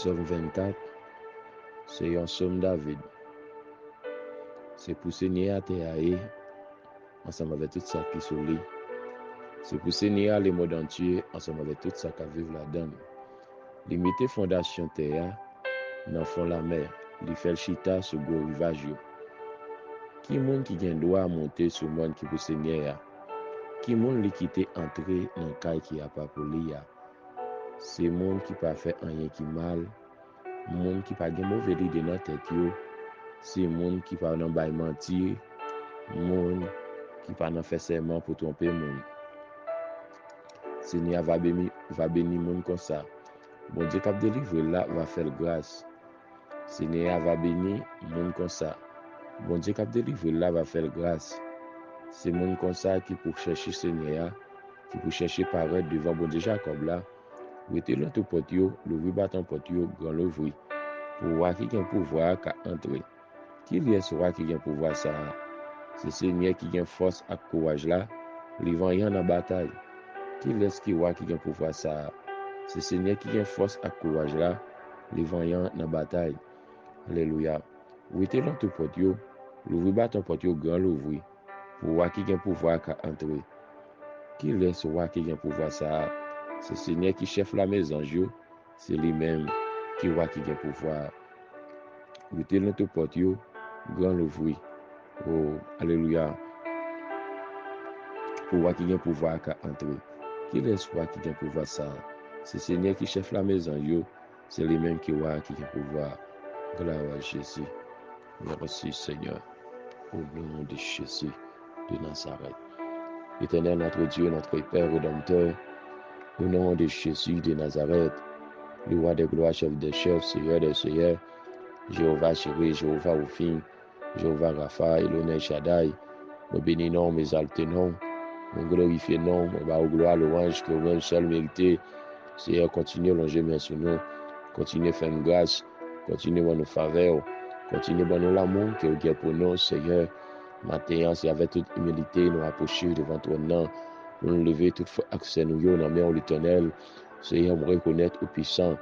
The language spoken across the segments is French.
Somme 24, c'est un somme David. C'est pour Seigneur à te ensemble avec tout ça qui sont là. C'est pour Seigneur les modes entiers ensemble avec tout ça qui vivent là-dedans. Limiter fondation terre, dans fond la mer, li fait le chita sur gros rivage. Qui monde qui gagne droit à monter sur monde qui pour Seigneur? Qui monde li quitter entrer dans caille qui a pas pour lui? C'est monde qui pas fait rien qui mal, monde qui pas gagne mauvais idée dans tête yo. C'est monde qui pas nan bay mentir, monde qui pas nan fait serment pour tromper monde. Seigneur va bénir monde comme ça. Bon Dieu qui a délivré là va faire grâce. Seigneur va bénir monde comme ça. Bon Dieu qui a délivré là va faire grâce. C'est monde comme ça qui pour chercher Seigneur, qui pour chercher parole devant bon Dieu Jacob là. Mettez l'autre porte yo, l'ouvrir battant porte yo, grand l'ouvrir. Pour voir qui a pouvoir qu'à entrer. Qui est ce qui a pouvoir ça? C'est Seigneur qui a force et courage là, li van rien en bataille. Qui est qui a pouvoir ça? C'est Seigneur qui a force et courage là, li van rien en bataille. Alléluia. Mettez l'autre porte yo, l'ouvrir battant porte yo, grand l'ouvrir. Pour voir qui a pouvoir qu'à entrer. Qui est ce qui a pouvoir ça? C'est Seigneur qui chef la maison yo, c'est lui-même qui a pouvoir. Mettez l'autre porte yo, grand l'ouvrir. Oh, alléluia. Pour voir qui a pouvoir qu'à entrer. Qui est-ce qui a pouvoir ça? C'est Seigneur qui chef la maison yo, c'est lui-même qui a pouvoir. Gloire à Jésus. Merci Seigneur. Au nom de Jésus de Nazareth. Éternel notre Dieu, notre Père Rédempteur, au nom de Jésus de Nazareth, le roi des gloires, chef des chefs, Seigneur des seigneurs, Jéhovah chéri, Jéhovah Ophim, Jéhovah Rapha, Elonel Shaddai, nous bénissons, nous exaltons, nous glorifions, nous bas gloire, louange que vous-même seul méritez. Seigneur, continuez à longer main sur nous, continuez à faire une grâce, continuez à nous faveur, continuez à nous l'amour que vous avez pour nous, Seigneur. Matin, c'est avec toute humilité, nous approcher devant toi, nous nous lever toutefois accès nous dans la main de l'Éternel. Seigneur, nous reconnaître au puissant,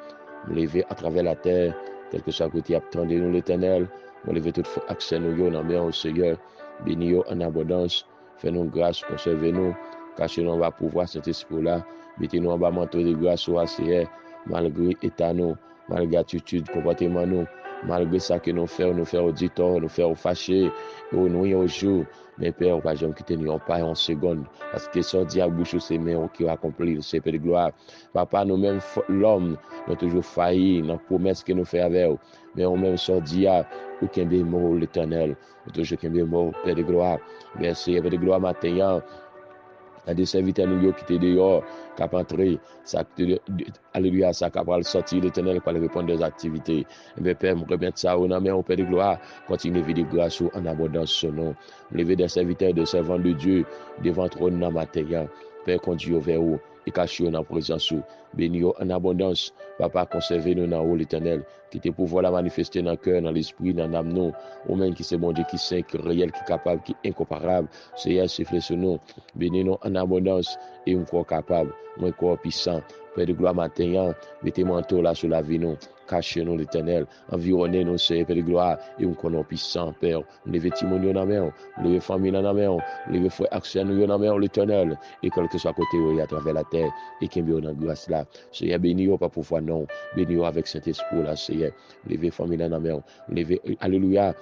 nous lever à travers la terre, quel que soit côté attendez nous l'Éternel, nous lever toutefois accès nous dans la main au Seigneur, bénis en abondance, fais-nous grâce, conservez-nous, cachez-nous en bas pouvoir cet esprit-là, mettez-nous en bas manteau de grâce au Seigneur, malgré état nous, malgré attitude, comportement nous, malgré ça que nous faisons auditeur, nous faisons fâcher, nous nuit au jour, mais Père, pas jamais quitter nous pas en seconde, parce que ça dit à bouche c'est mains qui accomplir c'est de gloire. Papa, nous-mêmes, l'homme, nous toujours failli dans la promesse que nous faisons avec vous, mais on même ça dit à aucun bémol l'Éternel, nous toujours qu'un bémol, Père de gloire. Merci, Père de gloire, matin. Il y a des serviteurs nous qui étaient dehors, qui ont entré, alléluia, ça qui va sortir l'Éternel pour répondre des activités. Mais Père, nous remettons ça au nom, au Père de gloire, continue à vivre grâce en abondance sur nous. Lever des serviteurs, des servants de Dieu devant ton nom matin. Père, conduis vers vous et cachez-nous dans la présence. Bénis-nous en abondance. Papa, conservez-nous dans l'Éternel, qui te pouvoir la manifester dans le cœur, dans l'esprit, dans l'âme, nous. Au même qui c'est bon Dieu, qui saint, qui réel, qui capable, qui incomparable. Seigneur, sifflez sur nous. Bénis-nous en abondance et encore capable, moins corps puissant. Père de gloire matin, mettez manteau là sur la vie nous, cachez-nous l'Éternel, environnez-nous, Seigneur, Père de gloire, et nous connaissons puissant, Père. Levez Timon dans la main, levez famille dans la main, levez frère Action dans la main, l'Éternel, et quel que soit côté à travers la terre, et qui est dans la grâce là. Seigneur, bénis-nous pas pouvoir non, bénis-nous avec Saint-Esprit là, Seigneur. Levez famille dans la main, levez, alléluia.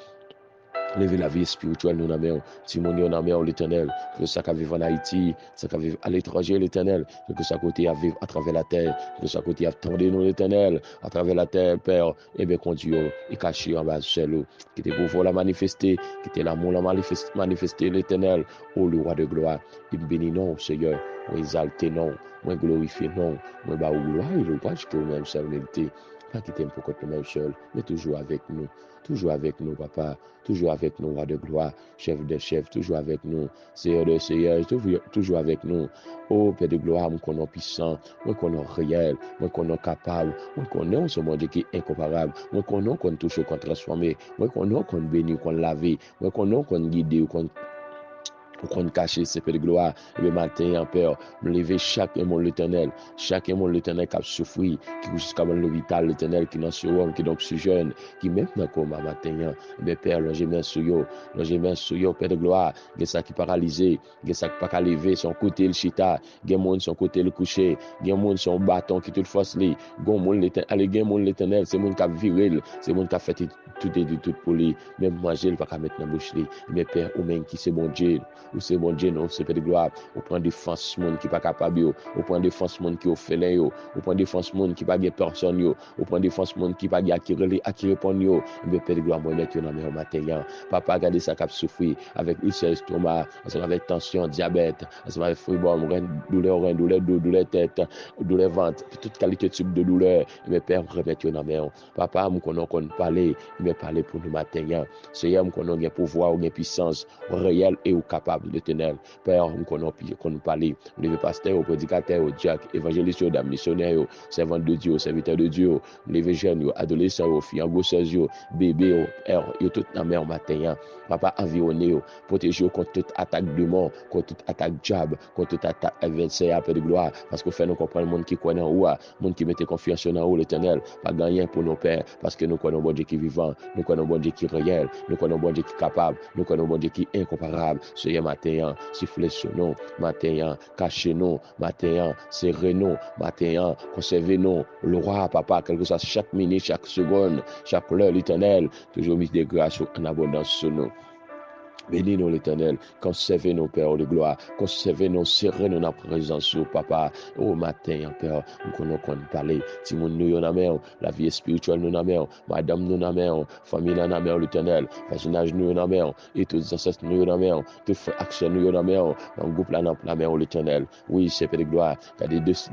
Levez la vie spirituelle nous dans la main, Timon dans la main l'Éternel, que ça qui vivre en Haïti, ça qui vivre à l'étranger l'Éternel, que ça côté à vivre à travers la terre, que ça côté à attendre nous l'Éternel, à travers la terre, Père, et bien conduit et caché en bas seul, qui était pour la manifester, qui était l'amour la manifester l'Éternel, ô le roi de gloire, et bénis non, Seigneur, on exalte non, on glorifie non, on bas gloire et le roi que vous-même seul méritez. Pas quitter pour côté même seul, mais toujours avec nous, papa, toujours avec nous, roi de gloire, chef des chefs, toujours avec nous, Seigneur de Seigneur, toujours avec nous. Oh, Père de gloire, nous connaissons puissant, nous connaissons réel, nous connaissons capable, nous connaissons ce monde qui est incomparable, nous connaissons qu'on touche, qu'on transforme, nous connaissons qu'on bénit, qu'on lave, nous connaissons qu'on guide, qu'on Pour qu'on cache ces Père de gloire, le matin en Père, me lever chaque monde l'éternel, chaque monde l'éternel qui a souffert, qui jusqu'à l'hôpital l'éternel, qui dans ce homme, qui dans oxygène, qui même dans comme matin, mais Père, j'ai mis sur yo, Père de gloire, il ça qui paralysé, il ça qui pas qu'à lever, son côté le chita, il monde son côté le coucher, il monde son bâton qui tout force li, gon monde l'éternel, allez gen monde l'éternel, c'est monde qui a viril, c'est monde qui a fait tout et tout pour lui, même manger il pas qu'à mettre dans bouche li, mais Père, ou même qui c'est bon Dieu. Ou c'est bon Dieu, non, c'est Père de gloire. Ou prend défense monde qui pas capable yo. Ou prend défense monde qui au félin yo. Ou prend défense monde qui pas bien personne yo. Ou prend défense monde qui pas bien qui répond yo. Mais Père de gloire, moi mettre dans mes matin. Papa regardez ça cap souffrir avec ulcère estomac, avec tension, diabète, avec fibrome, douleur dos, douleur tête, douleur ventre, toute qualité de type de douleur. Mais Père remettre dans mes papa nous connaissons qu'on parler, mais parler pour nous matin. Seigneur, nous connaissons gain pouvoir ou gain puissance réelle et ou capable de tenir. Père, nous connaissons parler, le pasteur, prédicateur, diacre, évangéliste, dame missionnaire, servant de Dieu, serviteur de Dieu, les jeunes, adolescents, filles, grosseuses, bébés, père, tout dans mer matin. Papa, environné, protégez contre toute attaque de mort, contre toute attaque diable, contre toute attaque adversaire, Père de gloire, parce que fait nous comprendre le monde qui connaît en haut, le monde qui mette confiance en haut, l'éternel, pas gagner pour nos pères, parce que nous connaissons bon Dieu qui est vivant, nous connaissons bon Dieu qui est réel, nous connaissons bon Dieu qui est capable, nous connaissons bon Dieu qui est incomparable. Seigneur, matin, sifflez sur nous, matin, cachez-nous, matin, serrez-nous, matin, conservez-nous, le roi, papa, quel que soit chaque minute, chaque seconde, chaque heure, l'éternel, toujours mis des grâces en abondance sur nous. Bénis-nous l'éternel, conservez nos pères de gloire, conservez nos serrés dans la présence, papa, au matin, Père, nous connaissons parler, si nous nous en la vie spirituelle nous en madame nous en famille nous en l'éternel, voisinage nous en et tous les ancêtres nous en toute action nous en dans le groupe là dans la mer l'éternel. Oui, c'est Père de gloire,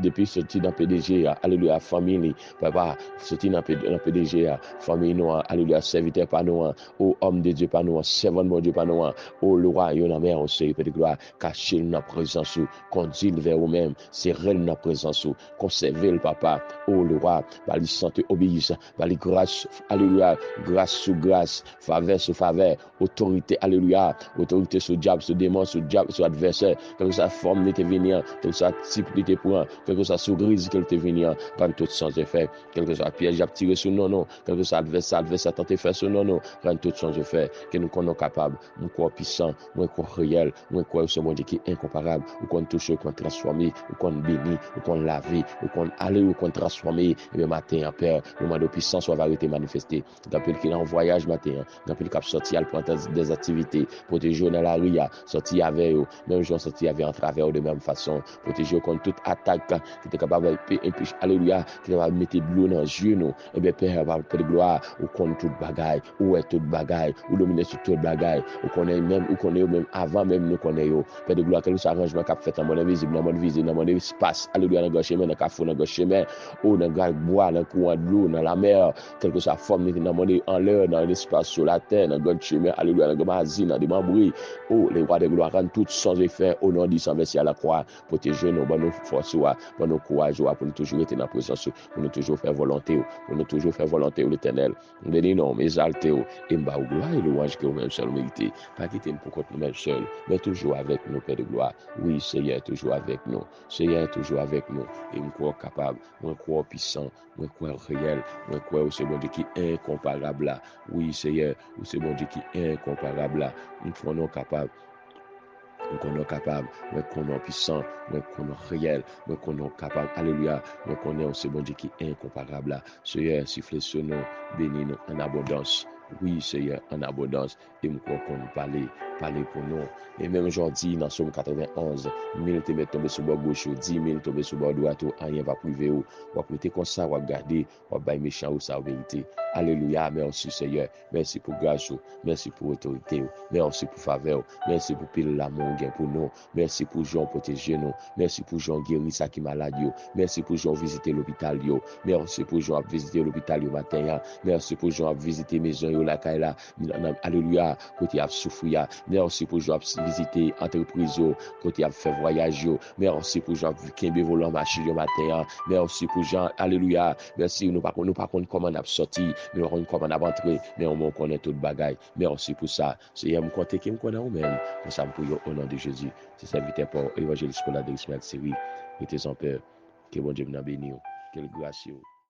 depuis sorti dans PDG, alléluia, famille, papa, sorti dans PDG, famille nous, alléluia, serviteur par nous, ô homme de Dieu par nous, servant de Dieu par nous. Oh, le roi, il y a une mère aussi, Père de gloire, caché dans présence, conduit vers vous-même, serré dans présence, conservez le papa. Oh, le roi, par les santé obéissance, par les grâces, alléluia, grâce sous grâce, faveur sous faveur, autorité, alléluia, autorité sur diable, sur démon, sur diable, sur adversaire, quelle que soit forme de te venir, quel que soit type de te prendre, quel que soit surprise que te venir, prendre tout sans effet, quel que soit piège à tirer sur non, quel que soit adversaire tenté faire sur non, prendre tout sans effet, que nous connaissons capables. Mon corps puissant, mon corps réel, mon corps ce monde qui est incomparable, ou qu'on touche, ou qu'on transforme, ou qu'on bénit, ou qu'on lave, ou qu'on aller, ou qu'on transforme, et le matin, en Père, le moment de puissance va été manifesté. D'après qu'il est en voyage matin, d'après qu'il a sorti à prendre des activités, protéger dans la rue, sortir avec eux, même jour sortir avec en travers de même façon, protéger contre toute attaque qui est capable de alléluia, qui va mettre de l'eau dans les yeux, et bien Père, Père de gloire, ou contre toute bagaille, ou est toute bagaille, ou dominer sur toute bagaille, ou connaît même avant même nous connaissons Père de gloire quel soit arrangement qu'a fait dans monde invisible dans monde visible dans monde espace alléluia dans le chemin dans carrefour dans le chemin ou dans le bois dans le courant de l'eau dans la mer quelle que soit forme dans monde en l'air dans l'espace sur la terre dans le chemin alléluia dans le magazine dans des membres oh les rois de gloire rendent tout sans effet au nom du sang versé à la croix protéger nous bonne force pour nous courage pour nous toujours être dans la présence pour nous toujours faire volonté l'éternel bénis nous exalter et m'a gloire et louange que vous-même seul méritez. Pas quitter pour contre nous-mêmes seuls, mais toujours avec nous, Père de gloire. Oui, Seigneur, toujours avec nous. Seigneur, toujours avec nous. Et nous croyons capable, nous croyons puissant, nous croyons réel, nous croyons au bon Dieu qui est incomparable là. Oui, Seigneur, au bon Dieu qui est incomparable là. Nous croyons capable. Nous sommes capables, nous sommes puissants, nous sommes réels, nous sommes capables, alléluia, nous sommes ce bon Dieu qui est incomparable. Seigneur, sifflez sur nous, bénis-nous en abondance. Oui, Seigneur, en abondance, et nous croyons qu'on nous parler pour nous. Et même aujourd'hui, dans Somme 91, 1000 te mettent tombés sur bord gauche, 10 000 tombés sur bord droite, rien va priver ou. On va prêter comme ça, on va garder, on va bailler méchant ou ça, vérité. Alléluia, merci Seigneur, merci pour grâce, merci pour autorité, merci pour faveur, merci pour pile l'amour pour nous, merci pour Jean protéger nous, merci pour Jean guérir ça qui malade, merci pour Jean visiter l'hôpital, merci pour Jean visiter l'hôpital matin, merci pour Jean visiter maison la Kaila, alléluia, côté a souffrir, merci pour job visiter entreprise yo, côté a fait voyage yo, merci pour job kembe volant machine yo matin, merci pour Jean, alléluia, merci nous pas comment on a sorti, mais on comment on a entré, mais on connaît toute bagaille, merci pour ça, c'est me compter qui me connaît ou même, pour ça pour au nom de Jésus, c'est serviteur pour évangéliste pour la Ismaël série, mettez en paix, que bon Dieu nous bénisse, quelle grâce